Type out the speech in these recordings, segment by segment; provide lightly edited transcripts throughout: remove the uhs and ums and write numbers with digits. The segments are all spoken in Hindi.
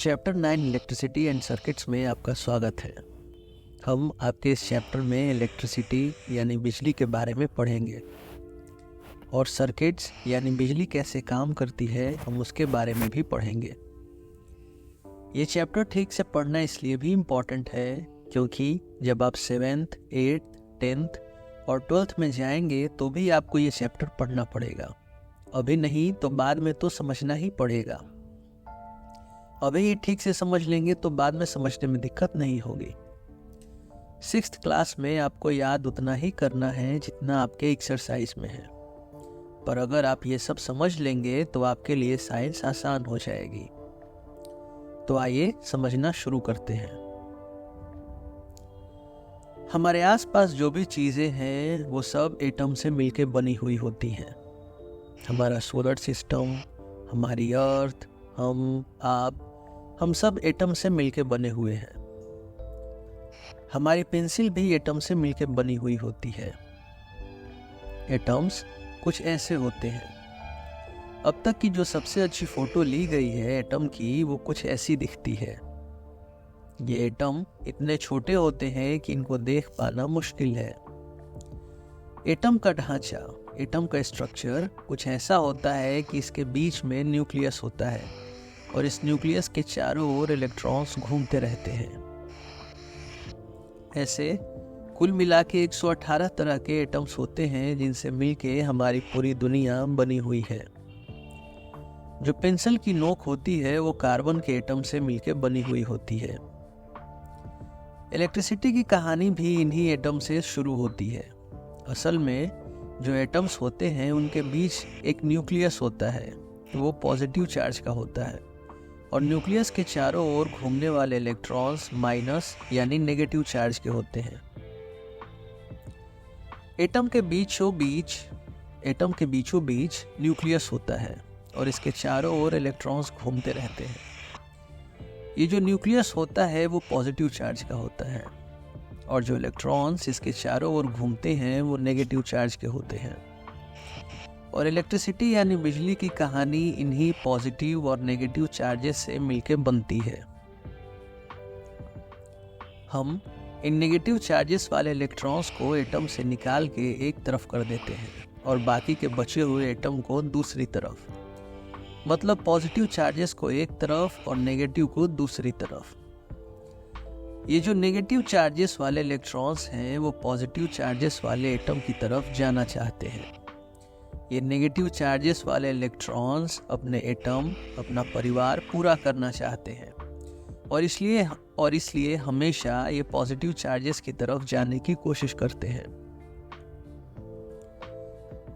चैप्टर 9 इलेक्ट्रिसिटी एंड सर्किट्स में आपका स्वागत है। हम आपके इस चैप्टर में इलेक्ट्रिसिटी यानी बिजली के बारे में पढ़ेंगे और सर्किट्स यानी बिजली कैसे काम करती है हम उसके बारे में भी पढ़ेंगे। ये चैप्टर ठीक से पढ़ना इसलिए भी इम्पॉर्टेंट है क्योंकि जब आप 7th, 8th, 10th और 12th में जाएंगे तो भी आपको ये चैप्टर पढ़ना पड़ेगा। अभी नहीं तो बाद में तो समझना ही पड़ेगा। अभी ये ठीक से समझ लेंगे तो बाद में समझने में दिक्कत नहीं होगी। 6th क्लास में आपको याद उतना ही करना है जितना आपके एक्सरसाइज में है, पर अगर आप ये सब समझ लेंगे तो आपके लिए साइंस आसान हो जाएगी। तो आइए समझना शुरू करते हैं। हमारे आसपास जो भी चीज़ें हैं वो सब एटम से मिलकर बनी हुई होती हैं। हमारा सोलर सिस्टम, हमारी अर्थ, आप सब एटम से मिलकर बने हुए हैं। हमारी पेंसिल भी एटम से मिलकर बनी हुई होती है। एटम्स कुछ ऐसे होते हैं। अब तक की जो सबसे अच्छी फोटो ली गई है एटम की वो कुछ ऐसी दिखती है। ये एटम इतने छोटे होते हैं कि इनको देख पाना मुश्किल है। एटम का ढांचा, एटम का स्ट्रक्चर कुछ ऐसा होता है कि इसके बीच में न्यूक्लियस होता है और इस न्यूक्लियस के चारों ओर इलेक्ट्रॉन्स घूमते रहते हैं। ऐसे कुल मिला के 118 तरह के एटम्स होते हैं जिनसे मिलके हमारी पूरी दुनिया बनी हुई है। जो पेंसिल की नोक होती है वो कार्बन के एटम से मिलके बनी हुई होती है। इलेक्ट्रिसिटी की कहानी भी इन्हीं एटम से शुरू होती है। असल में जो एटम्स होते हैं उनके बीच एक न्यूक्लियस होता है, वो पॉजिटिव चार्ज का होता है और न्यूक्लियस के चारों ओर घूमने वाले इलेक्ट्रॉन्स माइनस यानी नेगेटिव चार्ज के होते हैं। एटम के बीचों बीच न्यूक्लियस होता है और इसके चारों ओर इलेक्ट्रॉन्स घूमते रहते हैं। ये जो न्यूक्लियस होता है वो पॉजिटिव चार्ज का होता है और जो इलेक्ट्रॉन्स इसके चारों ओर घूमते हैं वो नेगेटिव चार्ज के होते हैं। और इलेक्ट्रिसिटी यानी बिजली की कहानी इन्हीं पॉजिटिव और नेगेटिव चार्जेस से मिलकर बनती है। हम इन नेगेटिव चार्जेस वाले इलेक्ट्रॉन्स को एटम से निकाल के एक तरफ कर देते हैं और बाकी के बचे हुए एटम को दूसरी तरफ, मतलब पॉजिटिव चार्जेस को एक तरफ और नेगेटिव को दूसरी तरफ। ये जो नेगेटिव चार्जेस वाले इलेक्ट्रॉन्स हैं वो पॉजिटिव चार्जेस वाले एटम की तरफ जाना चाहते हैं। ये नेगेटिव चार्जेस वाले इलेक्ट्रॉन्स अपने एटम, अपना परिवार पूरा करना चाहते हैं और इसलिए हमेशा ये पॉजिटिव चार्जेस की तरफ जाने की कोशिश करते हैं।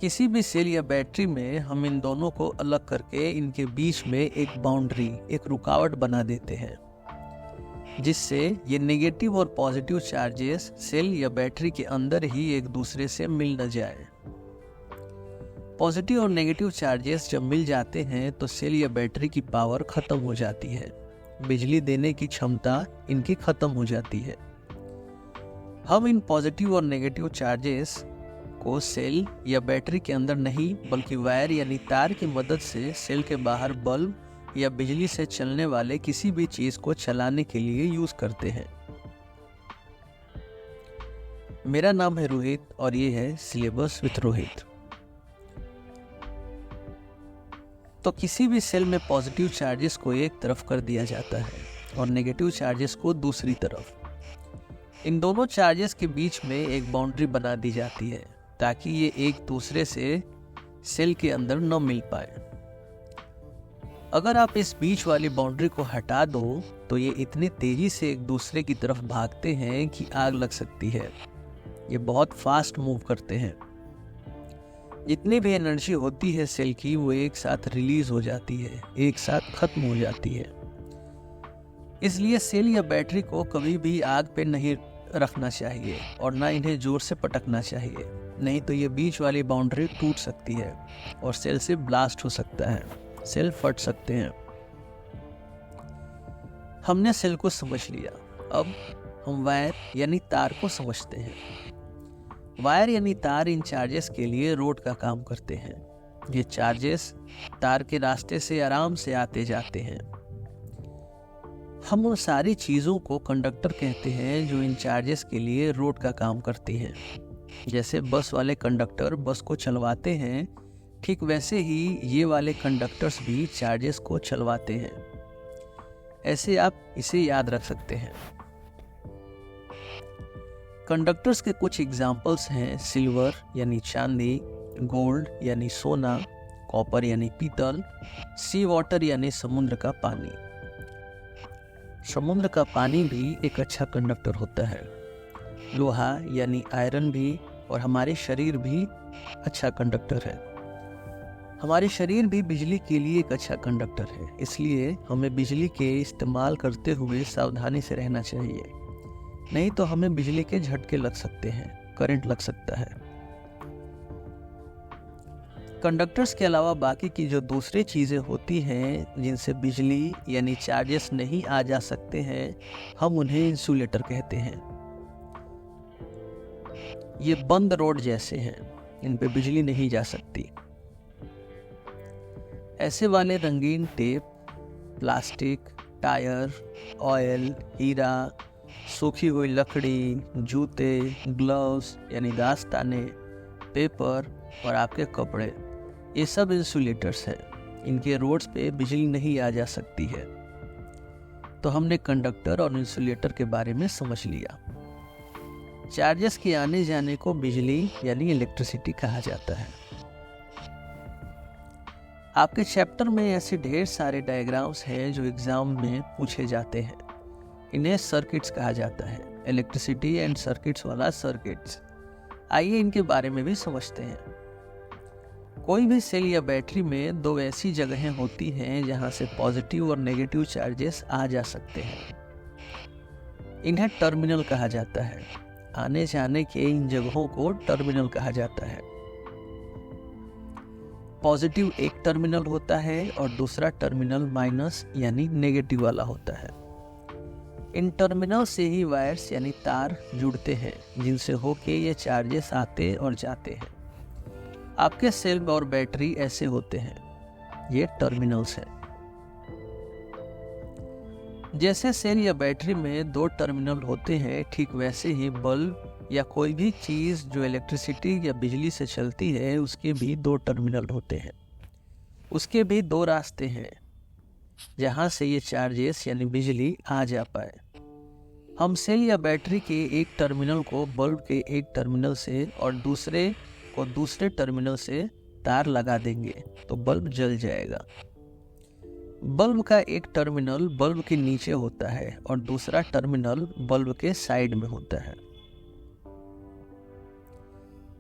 किसी भी सेल या बैटरी में हम इन दोनों को अलग करके इनके बीच में एक बाउंड्री, एक रुकावट बना देते हैं जिससे ये नेगेटिव और पॉजिटिव चार्जेस सेल या बैटरी के अंदर ही एक दूसरे से मिल न जाए। पॉजिटिव और नेगेटिव चार्जेस जब मिल जाते हैं तो सेल या बैटरी की पावर खत्म हो जाती है, बिजली देने की क्षमता इनकी खत्म हो जाती है। हम इन पॉजिटिव और नेगेटिव चार्जेस को सेल या बैटरी के अंदर नहीं बल्कि वायर यानी तार की मदद से सेल के बाहर बल्ब या बिजली से चलने वाले किसी भी चीज को चलाने के लिए यूज करते हैं। मेरा नाम है रोहित और ये है सिलेबस विथ रोहित। तो किसी भी सेल में पॉजिटिव चार्जेस को एक तरफ कर दिया जाता है और नेगेटिव चार्जेस को दूसरी तरफ। इन दोनों चार्जेस के बीच में एक बाउंड्री बना दी जाती है ताकि ये एक दूसरे से सेल के अंदर न मिल पाए। अगर आप इस बीच वाली बाउंड्री को हटा दो तो ये इतनी तेजी से एक दूसरे की तरफ भागते हैं कि आग लग सकती है। ये बहुत फास्ट मूव करते हैं। जितनी भी एनर्जी होती है सेल की वो एक साथ रिलीज हो जाती है, एक साथ खत्म हो जाती है। इसलिए सेल या बैटरी को कभी भी आग पे नहीं रखना चाहिए और ना इन्हें जोर से पटकना चाहिए, नहीं तो ये बीच वाली बाउंड्री टूट सकती है और सेल से ब्लास्ट हो सकता है, सेल फट सकते हैं। हमने सेल को समझ लिया, अब हम वायर यानी तार को समझते हैं। वायर यानी तार इन चार्जेस के लिए रोड का काम करते हैं। ये चार्जेस तार के रास्ते से आराम से आते जाते हैं। हम उन सारी चीज़ों को कंडक्टर कहते हैं जो इन चार्जेस के लिए रोड का काम करती हैं। जैसे बस वाले कंडक्टर बस को चलवाते हैं, ठीक वैसे ही ये वाले कंडक्टर्स भी चार्जेस को चलवाते हैं। ऐसे आप इसे याद रख सकते हैं। कंडक्टर्स के कुछ एग्जाम्पल्स हैं सिल्वर यानी चांदी, गोल्ड यानी सोना, कॉपर यानी पीतल, सी वाटर यानी समुद्र का पानी। समुद्र का पानी भी एक अच्छा कंडक्टर होता है। लोहा यानी आयरन भी और हमारे शरीर भी अच्छा कंडक्टर है। हमारे शरीर भी बिजली के लिए एक अच्छा कंडक्टर है, इसलिए हमें बिजली के इस्तेमाल करते हुए सावधानी से रहना चाहिए, नहीं तो हमें बिजली के झटके लग सकते हैं, करंट लग सकता है। कंडक्टर्स के अलावा बाकी की जो दूसरी चीज़ें होती हैं जिनसे बिजली यानी चार्जेस नहीं आ जा सकते हैं, हम उन्हें इंसुलेटर कहते हैं। ये बंद रोड जैसे हैं, इन पे बिजली नहीं जा सकती। ऐसे वाले रंगीन टेप, प्लास्टिक, टायर, ऑयल, हीरा, सूखी हुई लकड़ी, जूते, ग्लव्स यानी दास्ताने, पेपर और आपके कपड़े, ये सब इंसुलेटर्स हैं। इनके रोड्स पे बिजली नहीं आ जा सकती है। तो हमने कंडक्टर और इंसुलेटर के बारे में समझ लिया। चार्जेस के आने जाने को बिजली यानी इलेक्ट्रिसिटी कहा जाता है। आपके चैप्टर में ऐसे ढेर सारे डायग्राम्स हैं जो एग्जाम में पूछे जाते हैं। इन्हें सर्किट्स कहा जाता है, इलेक्ट्रिसिटी एंड सर्किट्स वाला सर्किट्स। आइए इनके बारे में भी समझते हैं। कोई भी सेल या बैटरी में दो ऐसी जगहें होती हैं जहां से पॉजिटिव और नेगेटिव चार्जेस आ जा सकते हैं। इन्हें टर्मिनल कहा जाता है। आने जाने के इन जगहों को टर्मिनल कहा जाता है। पॉजिटिव एक टर्मिनल होता है और दूसरा टर्मिनल माइनस यानी नेगेटिव वाला होता है। इन टर्मिनल से ही वायर्स यानी तार जुड़ते हैं, जिनसे होके ये चार्जेस आते और जाते हैं। आपके सेल और बैटरी ऐसे होते हैं, ये टर्मिनल्स हैं। जैसे सेल या बैटरी में दो टर्मिनल होते हैं, ठीक वैसे ही बल्ब या कोई भी चीज़ जो इलेक्ट्रिसिटी या बिजली से चलती है उसके भी दो टर्मिनल होते हैं। उसके भी दो रास्ते हैं जहाँ से ये चार्जेस यानी बिजली आ जा पाए। हम सेल या बैटरी के एक टर्मिनल को बल्ब के एक टर्मिनल से और दूसरे को दूसरे टर्मिनल से तार लगा देंगे तो बल्ब जल जाएगा। बल्ब का एक टर्मिनल बल्ब के नीचे होता है और दूसरा टर्मिनल बल्ब के साइड में होता है।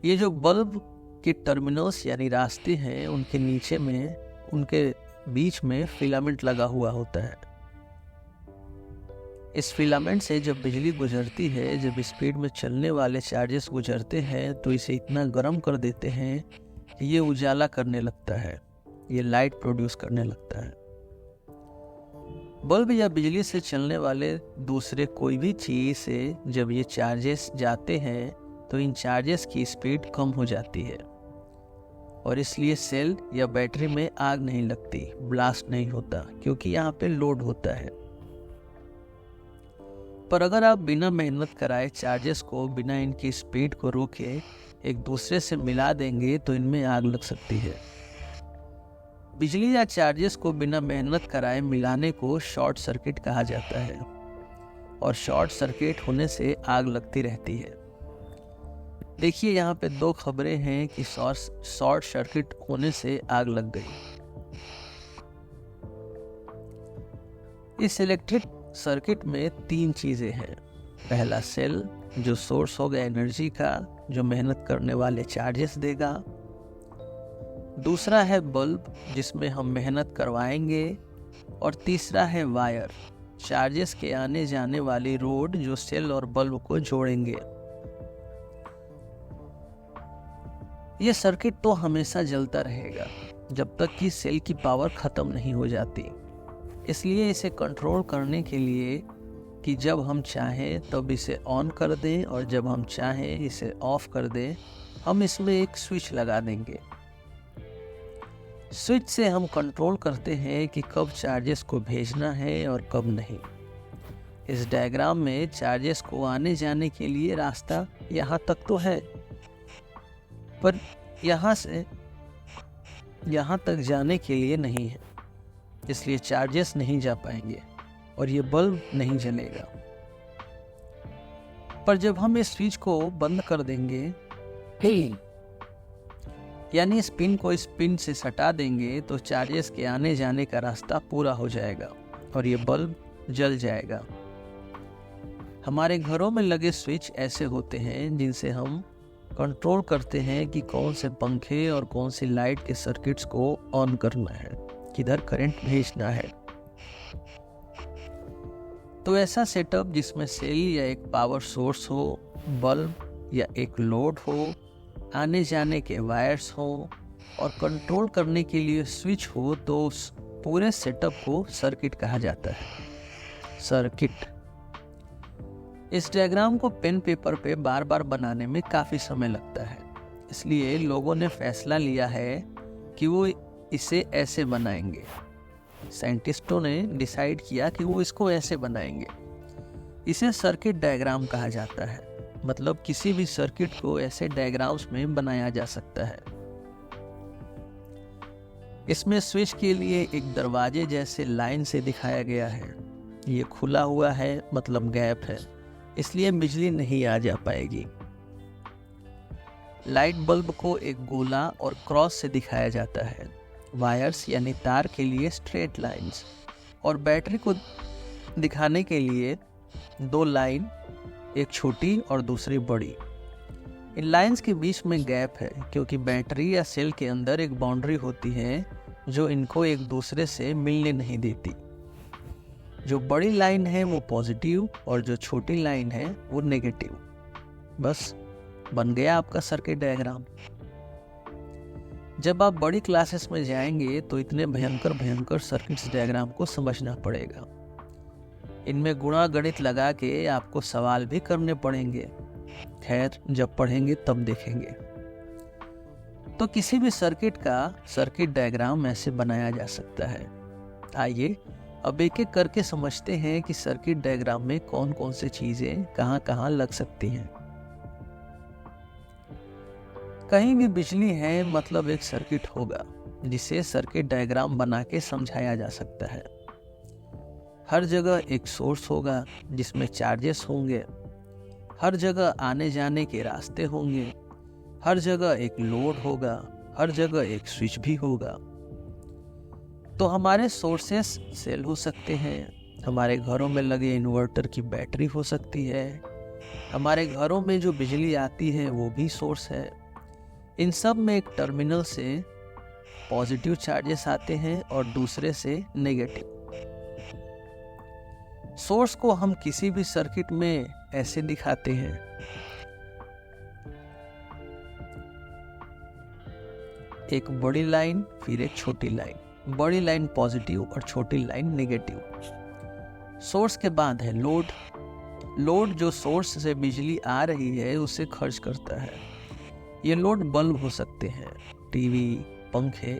ये जो बल्ब के टर्मिनल्स यानी रास्ते हैं, उनके नीचे में, उनके बीच में फिलामेंट लगा हुआ होता है। इस फिलामेंट से जब बिजली गुजरती है, जब स्पीड में चलने वाले चार्जेस गुजरते हैं, तो इसे इतना गर्म कर देते हैं कि ये उजाला करने लगता है, ये लाइट प्रोड्यूस करने लगता है। बल्ब या बिजली से चलने वाले दूसरे कोई भी चीज़ से जब ये चार्जेस जाते हैं तो इन चार्जेस की स्पीड कम हो जाती है और इसलिए सेल या बैटरी में आग नहीं लगती, ब्लास्ट नहीं होता, क्योंकि यहाँ पे लोड होता है। पर अगर आप बिना मेहनत कराए चार्जेस को, बिना इनकी स्पीड को रोके एक दूसरे से मिला देंगे तो इनमें आग लग सकती है। बिजली या चार्जेस को बिना मेहनत कराए मिलाने को शॉर्ट सर्किट कहा जाता है और शॉर्ट सर्किट होने से आग लगती रहती है। देखिए यहाँ पे दो खबरें हैं कि शॉर्ट सर्किट होने से आग लग गई। इस इलेक्ट्रिक सर्किट में तीन चीज़ें हैं। पहला सेल जो सोर्स होगा एनर्जी का, जो मेहनत करने वाले चार्जेस देगा। दूसरा है बल्ब जिसमें हम मेहनत करवाएंगे और तीसरा है वायर, चार्जेस के आने जाने वाली रोड जो सेल और बल्ब को जोड़ेंगे। ये सर्किट तो हमेशा जलता रहेगा जब तक कि सेल की पावर ख़त्म नहीं हो जाती। इसलिए इसे कंट्रोल करने के लिए कि जब हम चाहें तब इसे ऑन कर दें और जब हम चाहें इसे ऑफ कर दें, हम इसमें एक स्विच लगा देंगे। स्विच से हम कंट्रोल करते हैं कि कब चार्जेस को भेजना है और कब नहीं। इस डायग्राम में चार्जेस को आने जाने के लिए रास्ता यहाँ तक तो है, पर यहाँ से यहाँ तक जाने के लिए नहीं है, इसलिए चार्जेस नहीं जा पाएंगे और ये बल्ब नहीं जलेगा। पर जब हम इस स्विच को बंद कर देंगे, यानी इस पिन को इस पिन से सटा देंगे, तो चार्जेस के आने जाने का रास्ता पूरा हो जाएगा और ये बल्ब जल जाएगा। हमारे घरों में लगे स्विच ऐसे होते हैं जिनसे हम कंट्रोल करते हैं कि कौन से पंखे और कौन सी लाइट के सर्किट्स को ऑन करना है, किधर करंट भेजना है। तो ऐसा सेटअप जिसमें सेल या एक पावर सोर्स हो, बल्ब या एक लोड हो, आने जाने के वायर्स हो और कंट्रोल करने के लिए स्विच हो, तो उस पूरे सेटअप को सर्किट कहा जाता है। सर्किट। इस डायग्राम को पेन पेपर पे बार बार बनाने में काफ़ी समय लगता है, इसलिए लोगों ने फैसला लिया है कि वो इसे ऐसे बनाएंगे। साइंटिस्टों ने डिसाइड किया कि वो इसको ऐसे बनाएंगे। इसे सर्किट डायग्राम कहा जाता है, मतलब किसी भी सर्किट को ऐसे डायग्राम्स में बनाया जा सकता है। इसमें स्विच के लिए एक दरवाजे जैसे लाइन से दिखाया गया है। ये खुला हुआ है, मतलब गैप है, इसलिए बिजली नहीं आ जा पाएगी। लाइट बल्ब को एक गोला और क्रॉस से दिखाया जाता है। वायर्स यानी तार के लिए स्ट्रेट लाइंस और बैटरी को दिखाने के लिए दो लाइन, एक छोटी और दूसरी बड़ी। इन लाइंस के बीच में गैप है क्योंकि बैटरी या सेल के अंदर एक बाउंड्री होती है जो इनको एक दूसरे से मिलने नहीं देती। जो बड़ी लाइन है वो पॉजिटिव और जो छोटी लाइन है वो नेगेटिव। बस बन गया आपका सर्किट डायग्राम। जब आप बड़ी क्लासेस में जाएंगे तो इतने भयंकर सर्किट्स डायग्राम को समझना पड़ेगा। इनमें गुणा गणित लगा के आपको सवाल भी करने पड़ेंगे। खैर, जब पढ़ेंगे तब देखेंगे। तो किसी भी सर्किट का सर्किट डायग्राम ऐसे बनाया जा सकता है। आइए अब एक एक करके समझते हैं कि सर्किट डायग्राम में कौन कौन सी चीजें कहाँ कहाँ लग सकती हैं। कहीं भी बिजली है, मतलब एक सर्किट होगा जिसे सर्किट डायग्राम बना के समझाया जा सकता है। हर जगह एक सोर्स होगा जिसमें चार्जेस होंगे। हर जगह आने जाने के रास्ते होंगे। हर जगह एक लोड होगा। हर जगह एक स्विच भी होगा। तो हमारे सोर्सेस सेल हो सकते हैं। हमारे घरों में लगे इन्वर्टर की बैटरी हो सकती है। हमारे घरों में जो बिजली आती है वो भी सोर्स है। इन सब में एक टर्मिनल से पॉजिटिव चार्जेस आते हैं और दूसरे से नेगेटिव। सोर्स को हम किसी भी सर्किट में ऐसे दिखाते हैं। एक बड़ी लाइन, फिर एक छोटी लाइन। बड़ी लाइन पॉजिटिव और छोटी लाइन नेगेटिव। सोर्स के बाद है लोड। लोड जो सोर्स से बिजली आ रही है उसे खर्च करता है। ये लोड बल्ब हो सकते हैं, टीवी, पंखे,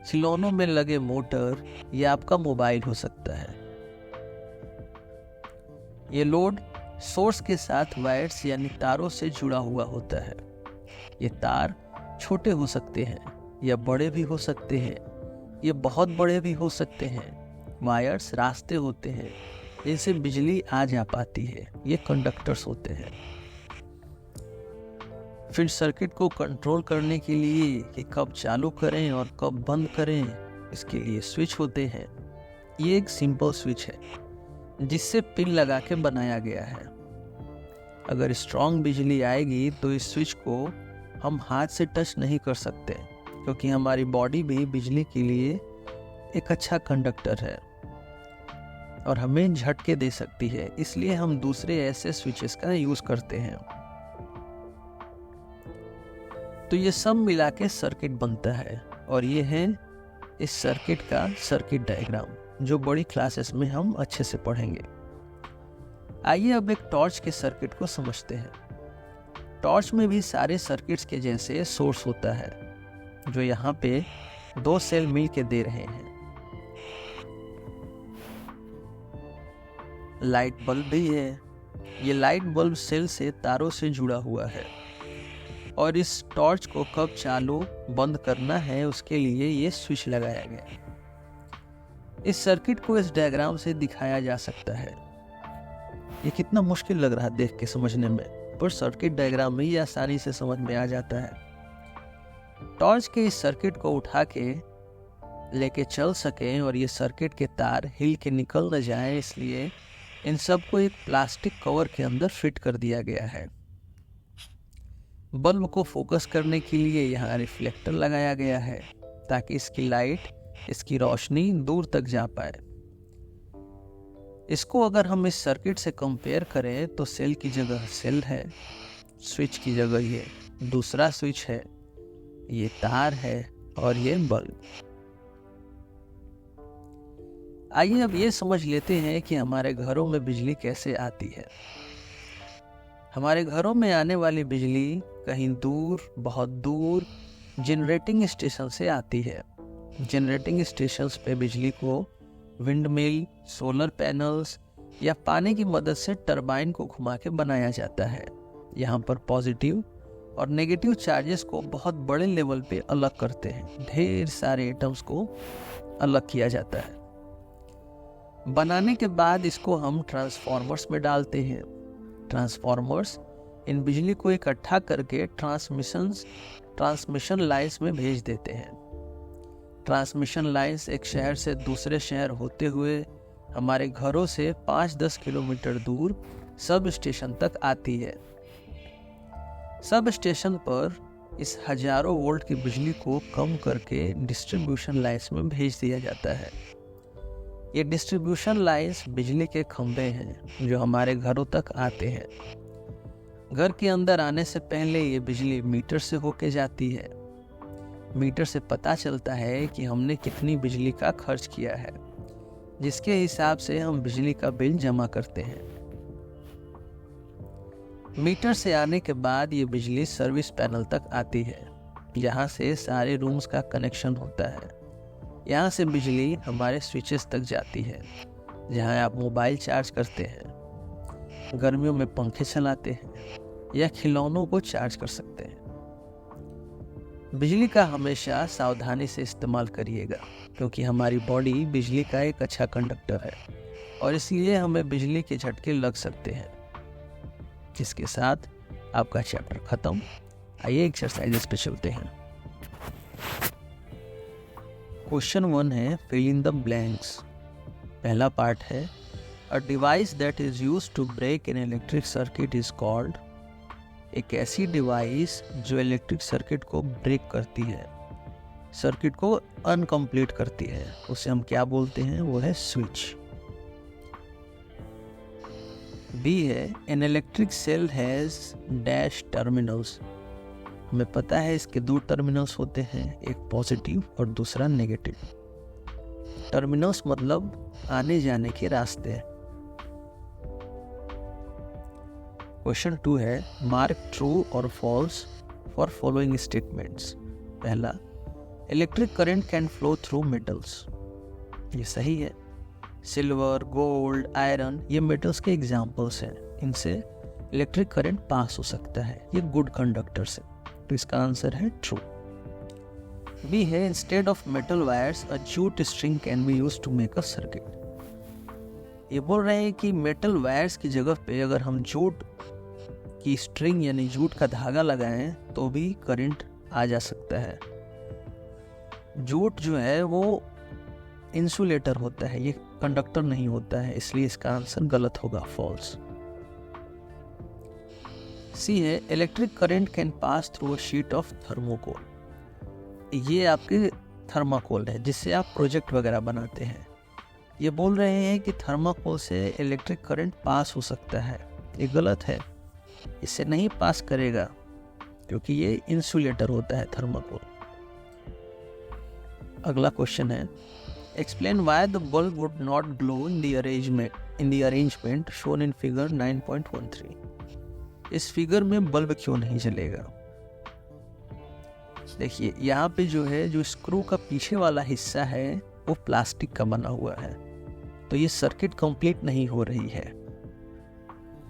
खिलौनों में लगे मोटर या आपका मोबाइल हो सकता है। ये लोड सोर्स के साथ वायर्स यानी तारों से जुड़ा हुआ होता है। ये तार छोटे हो सकते हैं या बड़े भी हो सकते हैं। ये बहुत बड़े भी हो सकते हैं। वायर्स रास्ते होते हैं जिनसे बिजली आ जा पाती है। ये कंडक्टर्स होते हैं। फिर सर्किट को कंट्रोल करने के लिए कि कब चालू करें और कब बंद करें, इसके लिए स्विच होते हैं। ये एक सिंपल स्विच है जिससे पिन लगा के बनाया गया है। अगर स्ट्रॉन्ग बिजली आएगी तो इस स्विच को हम हाथ से टच नहीं कर सकते क्योंकि हमारी बॉडी भी बिजली के लिए एक अच्छा कंडक्टर है और हमें झटके दे सकती है। इसलिए हम दूसरे ऐसे स्विचेस का यूज करते हैं। तो ये सब मिला के सर्किट बनता है और ये है इस सर्किट का सर्किट डायग्राम जो बड़ी क्लासेस में हम अच्छे से पढ़ेंगे। आइए अब एक टॉर्च के सर्किट को समझते हैं। टॉर्च में भी सारे सर्किट्स के जैसे सोर्स होता है जो यहाँ पे दो सेल मिल के दे रहे हैं। लाइट बल्ब भी है। ये लाइट बल्ब सेल से तारों से जुड़ा हुआ है और इस टॉर्च को कब चालू बंद करना है उसके लिए ये स्विच लगाया गया है। इस सर्किट को इस डायग्राम से दिखाया जा सकता है। ये कितना मुश्किल लग रहा है देख के समझने में, पर सर्किट डायग्राम में ये आसानी से समझ में आ जाता है। टॉर्च के इस सर्किट को उठा के लेके चल सकें और ये सर्किट के तार हिल के निकल न जाए, इसलिए इन सबको एक प्लास्टिक कवर के अंदर फिट कर दिया गया है। बल्ब को फोकस करने के लिए यहाँ रिफ्लेक्टर लगाया गया है ताकि इसकी लाइट, इसकी रोशनी दूर तक जा पाए। इसको अगर हम इस सर्किट से कंपेयर करें तो सेल की जगह सेल है, स्विच की जगह ये दूसरा स्विच है, ये तार है और ये बल्ब। आइए अब ये समझ लेते हैं कि हमारे घरों में बिजली कैसे आती है। हमारे घरों में आने वाली बिजली कहीं दूर, बहुत दूर जनरेटिंग स्टेशन से आती है। जनरेटिंग स्टेशंस पे बिजली को विंड मिल, सोलर पैनल्स या पानी की मदद से टरबाइन को घुमा के बनाया जाता है। यहाँ पर पॉजिटिव और नेगेटिव चार्जेस को बहुत बड़े लेवल पे अलग करते हैं। ढेर सारे एटम्स को अलग किया जाता है। बनाने के बाद इसको हम ट्रांसफॉर्मर्स में डालते हैं। ट्रांसफॉर्मर्स इन बिजली को इकट्ठा करके ट्रांसमिशन लाइन्स में भेज देते हैं। ट्रांसमिशन लाइन्स एक शहर से दूसरे शहर होते हुए हमारे घरों से 5-10 किलोमीटर दूर सब स्टेशन तक आती है। सब स्टेशन पर इस हजारों वोल्ट की बिजली को कम करके डिस्ट्रीब्यूशन लाइन्स में भेज दिया जाता है। ये डिस्ट्रीब्यूशन लाइन्स बिजली के खंभे हैं जो हमारे घरों तक आते हैं। घर के अंदर आने से पहले ये बिजली मीटर से होके जाती है। मीटर से पता चलता है कि हमने कितनी बिजली का खर्च किया है, जिसके हिसाब से हम बिजली का बिल जमा करते हैं। मीटर से आने के बाद ये बिजली सर्विस पैनल तक आती है, जहाँ से सारे रूम्स का कनेक्शन होता है। यहाँ से बिजली हमारे स्विचेस तक जाती है, जहाँ आप मोबाइल चार्ज करते हैं, गर्मियों में पंखे चलाते हैं या खिलौनों को चार्ज कर सकते हैं। बिजली का हमेशा सावधानी से इस्तेमाल करिएगा, क्योंकि हमारी बॉडी बिजली का एक अच्छा कंडक्टर है और इसलिए हमें बिजली के झटके लग सकते हैं। इसके साथ आपका चैप्टर खत्म। आइए एक्सरसाइजेस पे चलते हैं। क्वेश्चन 1 है फिल इन द ब्लैंक्स। पहला पार्ट है a device that is used to break an electric circuit is called. एक ऐसी डिवाइस जो इलेक्ट्रिक सर्किट को ब्रेक करती है, सर्किट को अनकम्प्लीट करती है, उसे हम क्या बोलते हैं? वो है स्विच। बी है an electric cell has dash terminals. हमें पता है इसके 2 टर्मिनल्स होते हैं, एक पॉजिटिव और दूसरा नेगेटिव। टर्मिनल्स मतलब आने जाने के रास्ते। क्वेश्चन 2 है मार्क ट्रू और फॉल्स फॉर फॉलोइंग स्टेटमेंट्स। पहला, electric current can flow through metals. ये सही है। सिल्वर, गोल्ड, आयरन ये मेटल्स के एग्जाम्पल्स हैं। इनसे इलेक्ट्रिक करंट पास हो सकता है, ये गुड कंडक्टर्स है, तो इसका आंसर है ट्रू। बी है instead of metal wires a jute string can be used to make a circuit. ये बोल रहे हैं कि मेटल वायर्स की जगह पे अगर हम जूट की स्ट्रिंग यानी जूट का धागा लगाएं तो भी करंट आ जा सकता है। जूट जो है वो इंसुलेटर होता है, ये कंडक्टर नहीं होता है, इसलिए इसका आंसर गलत होगा, फॉल्स। सी है electric current can pass through a sheet of thermocol. ये आपके थर्माकोल है जिससे आप प्रोजेक्ट वगैरह बनाते हैं। ये बोल रहे हैं कि थर्माकोल से इलेक्ट्रिक करंट पास हो सकता है, ये गलत है, इससे नहीं पास करेगा क्योंकि ये इंसुलेटर होता है थर्माकोल। अगला क्वेश्चन है explain why the bulb would not glow in the arrangement shown in figure 9.13। इस फिगर में बल्ब क्यों नहीं जलेगा? देखिए यहाँ पे जो है, जो स्क्रू का पीछे वाला हिस्सा है वो प्लास्टिक का बना हुआ है तो ये सर्किट कंप्लीट नहीं हो रही है।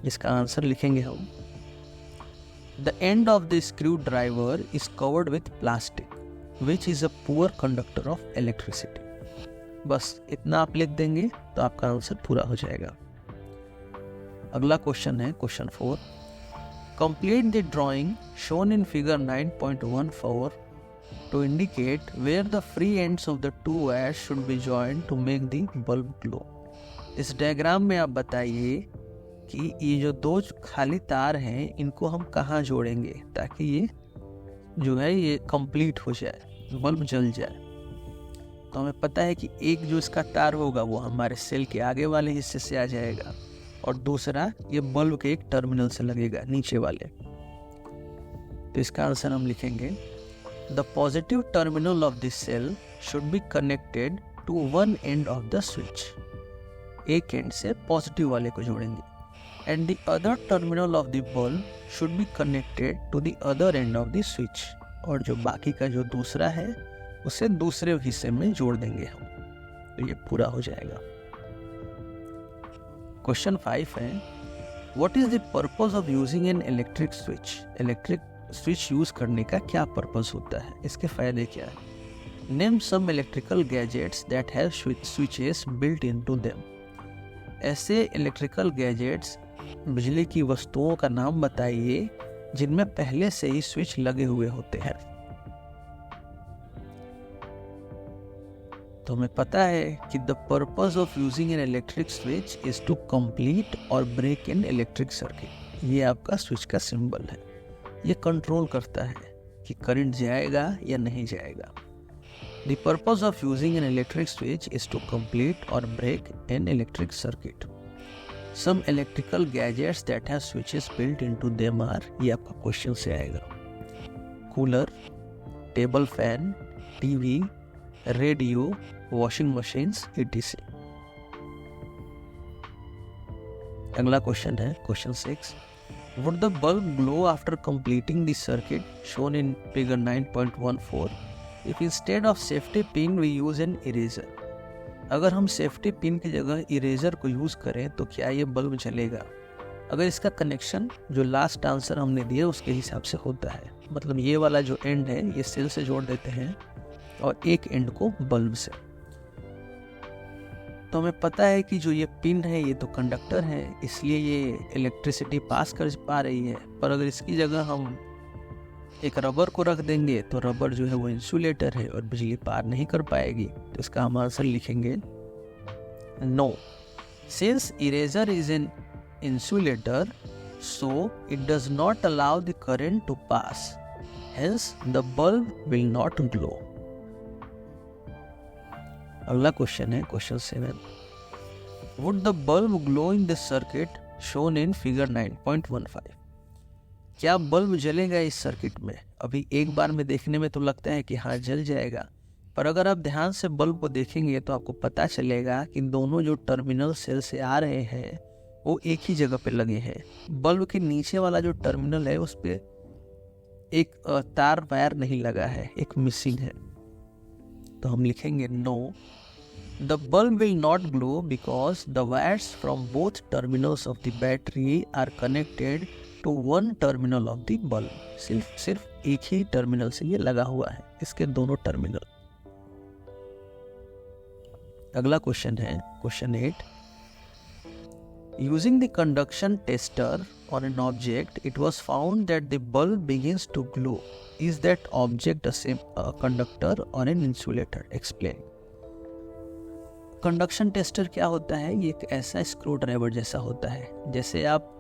इसका आंसर लिखेंगे हम, the end of the screw driver is covered with plastic which is a poor conductor of electricity. बस इतना आप लिख देंगे तो आपका आंसर पूरा हो जाएगा। अगला क्वेश्चन है question 4, complete the drawing shown in figure 9.14 to indicate where the free ends of the two wires should be joined to make the bulb glow। इस डायग्राम में आप बताइए कि ये जो दो खाली तार हैं इनको हम कहाँ जोड़ेंगे ताकि ये जो है ये कंप्लीट हो जाए, बल्ब जल जाए। तो हमें पता है कि एक जो इसका तार होगा वो हमारे सेल के आगे वाले हिस्से से आ जाएगा और दूसरा ये बल्ब के एक टर्मिनल से लगेगा नीचे वाले। तो इसका आंसर हम लिखेंगे, The positive terminal of the cell should be connected to one end of the switch। एक एंड से पॉजिटिव वाले को जोड़ेंगे। And the other terminal of the bulb should be connected to the other end of the switch। और जो बाकी का जो दूसरा है उसे दूसरे हिस्से में जोड़ देंगे हम। तो ये पूरा हो जाएगा। क्वेश्चन 5 है, What is the purpose of using an electric switch? Electric switch use करने का क्या पर्पस होता है, इसके फायदे क्या है? Name some electrical gadgets that have switches built into them. ऐसे इलेक्ट्रिकल गैजेट्स, बिजली की वस्तुओं का नाम बताइए जिनमें पहले से ही स्विच लगे हुए होते हैं। तो हमें पता है कि the purpose of using an electric switch is to complete और ब्रेक एन इलेक्ट्रिक सर्किट। ये आपका स्विच का सिंबल है। ये कंट्रोल करता है कि करंट जाएगा या नहीं जाएगा। The purpose of using an electric switch is to complete और break an electric circuit. Some electrical gadgets that have switches built into them are, ये आपका क्वेश्चन से आएगा, cooler, table fan, TV, radio, washing machines, etc। अगला क्वेश्चन है question 6, Would the bulb glow after completing the circuit shown in figure 9.14 if instead of safety pin we use an eraser? अगर हम सेफ्टी पिन की जगह इरेजर को यूज करें तो क्या ये बल्ब जलेगा? अगर इसका कनेक्शन जो लास्ट आंसर हमने दिया उसके हिसाब से होता है, मतलब ये वाला जो एंड है ये सेल से जोड़ देते हैं और एक एंड को बल्ब से। तो हमें पता है कि जो ये पिन है ये तो कंडक्टर है, इसलिए ये इलेक्ट्रिसिटी पास कर पा रही है। पर अगर इसकी जगह हम एक रबर को रख देंगे तो रबर जो है वो इंसुलेटर है और बिजली पार नहीं कर पाएगी। तो इसका हम आंसर लिखेंगे no. Since eraser is an insulator so it does not allow the current to pass, hence the bulb will not glow. अगला क्वेश्चन है question 7, would the bulb glow in the circuit shown in figure 9.15? क्या बल्ब जलेगा इस सर्किट में? अभी एक बार में देखने में तो लगता है कि हाँ जल जाएगा, पर अगर आप ध्यान से बल्ब को देखेंगे तो आपको पता चलेगा कि दोनों जो टर्मिनल सेल से आ रहे हैं वो एक ही जगह पे लगे हैं। बल्ब के नीचे वाला जो टर्मिनल है उस पे एक तार वायर नहीं लगा है, एक मिसिंग है। तो हम लिखेंगे no, the bulb will not glow because the wires from both terminals of the battery are connected to one terminal of the bulb. सिर्फ एक ही टर्मिनल से ये लगा हुआ है, इसके दोनों टर्मिनल। अगला क्वेश्चन है question 8, using the conduction tester on an object it was found that the bulb begins to glow. Is that object a conductor or an insulator? Explain। Conduction tester क्या होता है? ये एक ऐसा स्क्रू ड्राइवर जैसा होता है। जैसे आप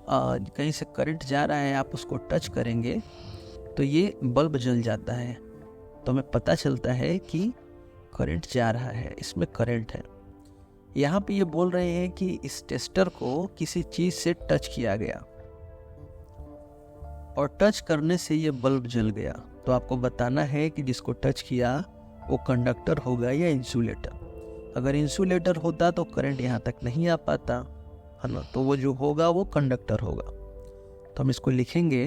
कहीं से करंट जा रहा है, आप उसको टच करेंगे तो ये बल्ब जल जाता है। तो हमें पता चलता है कि करंट जा रहा है, इसमें करंट है। यहाँ पे ये बोल रहे हैं कि इस टेस्टर को किसी चीज से टच किया गया और टच करने से ये बल्ब जल गया। तो आपको बताना है कि जिसको टच किया वो कंडक्टर होगा या इंसुलेटर। अगर इंसुलेटर होता तो करंट यहाँ तक नहीं आ पाता है ना, तो वो जो होगा वो कंडक्टर होगा। तो हम इसको लिखेंगे,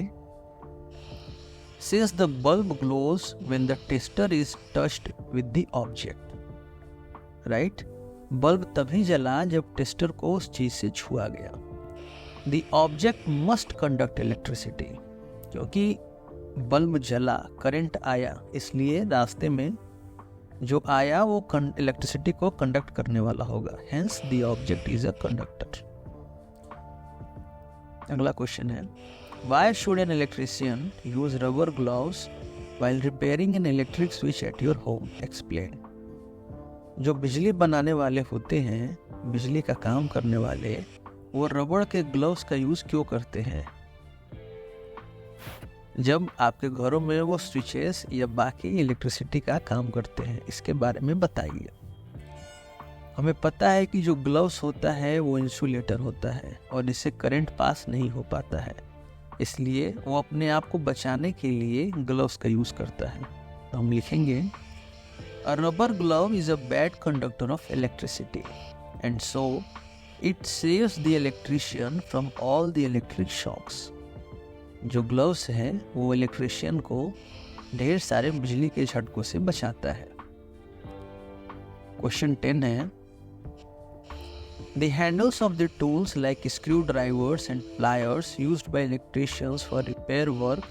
since the bulb glows when the tester is touched with the object, right? Bulb तभी जला जब टेस्टर को उस चीज से छुआ गया। The object must conduct electricity, क्योंकि बल्ब जला, करंट आया, इसलिए रास्ते में जो आया वो इलेक्ट्रिसिटी को कंडक्ट करने वाला होगा। Hence the object is a conductor. अगला क्वेश्चन है, why should an electrician use rubber gloves while repairing N electric switch at your home? Explain. जो बिजली बनाने वाले होते हैं, बिजली का काम करने वाले, वो रबड़ के ग्लव्स का यूज क्यों करते हैं जब आपके घरों में वो स्विचेस या बाकी इलेक्ट्रिसिटी का काम करते हैं? इसके बारे में बताइए। हमें पता है कि जो ग्लव्स होता है वो इंसुलेटर होता है और इससे करंट पास नहीं हो पाता है, इसलिए वो अपने आप को बचाने के लिए ग्लव्स का यूज करता है। तो हम लिखेंगे, a rubber glove is a bad conductor of electricity and so it saves the electrician from all the electric shocks. जो ग्लव्स हैं वो इलेक्ट्रिशियन को ढेर सारे बिजली के झटकों से बचाता है। क्वेश्चन 10 है, The handles of the tools like screwdrivers and pliers used by electricians for repair work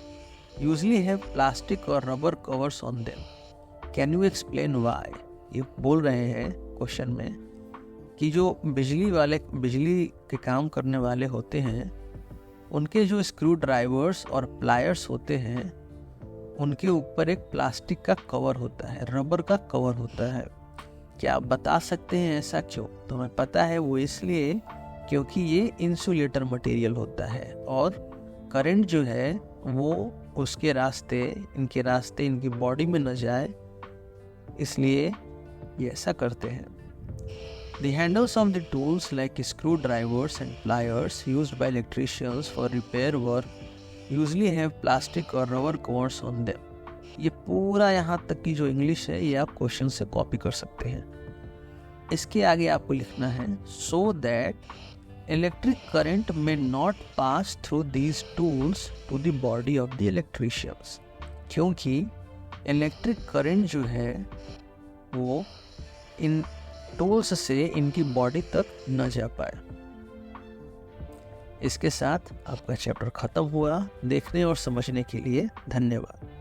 usually have plastic or rubber covers on them. Can you explain why? ये बोल रहे हैं क्वेश्चन में कि जो बिजली के काम करने वाले होते हैं, उनके जो स्क्रू ड्राइवर्स और प्लायर्स होते हैं, उनके ऊपर एक प्लास्टिक का कवर होता है, रबर का कवर होता है। क्या आप बता सकते हैं ऐसा क्यों? तो हमें पता है वो इसलिए क्योंकि ये इंसुलेटर मटेरियल होता है और करंट जो है वो उसके रास्ते, इनकी बॉडी में न जाए, इसलिए ये ऐसा करते हैं। The handles of the tools like screwdrivers and pliers used by electricians for repair work usually have plastic or rubber covers on them. ये पूरा यहाँ तक की जो इंग्लिश है ये आप क्वेश्चन से कॉपी कर सकते हैं। इसके आगे आपको लिखना है, so that electric current may not pass through these tools to the body of the electricians. क्योंकि इलेक्ट्रिक करंट जो है वो इन टूल्स से इनकी बॉडी तक न जा पाए। इसके साथ आपका चैप्टर खत्म हुआ। देखने और समझने के लिए धन्यवाद।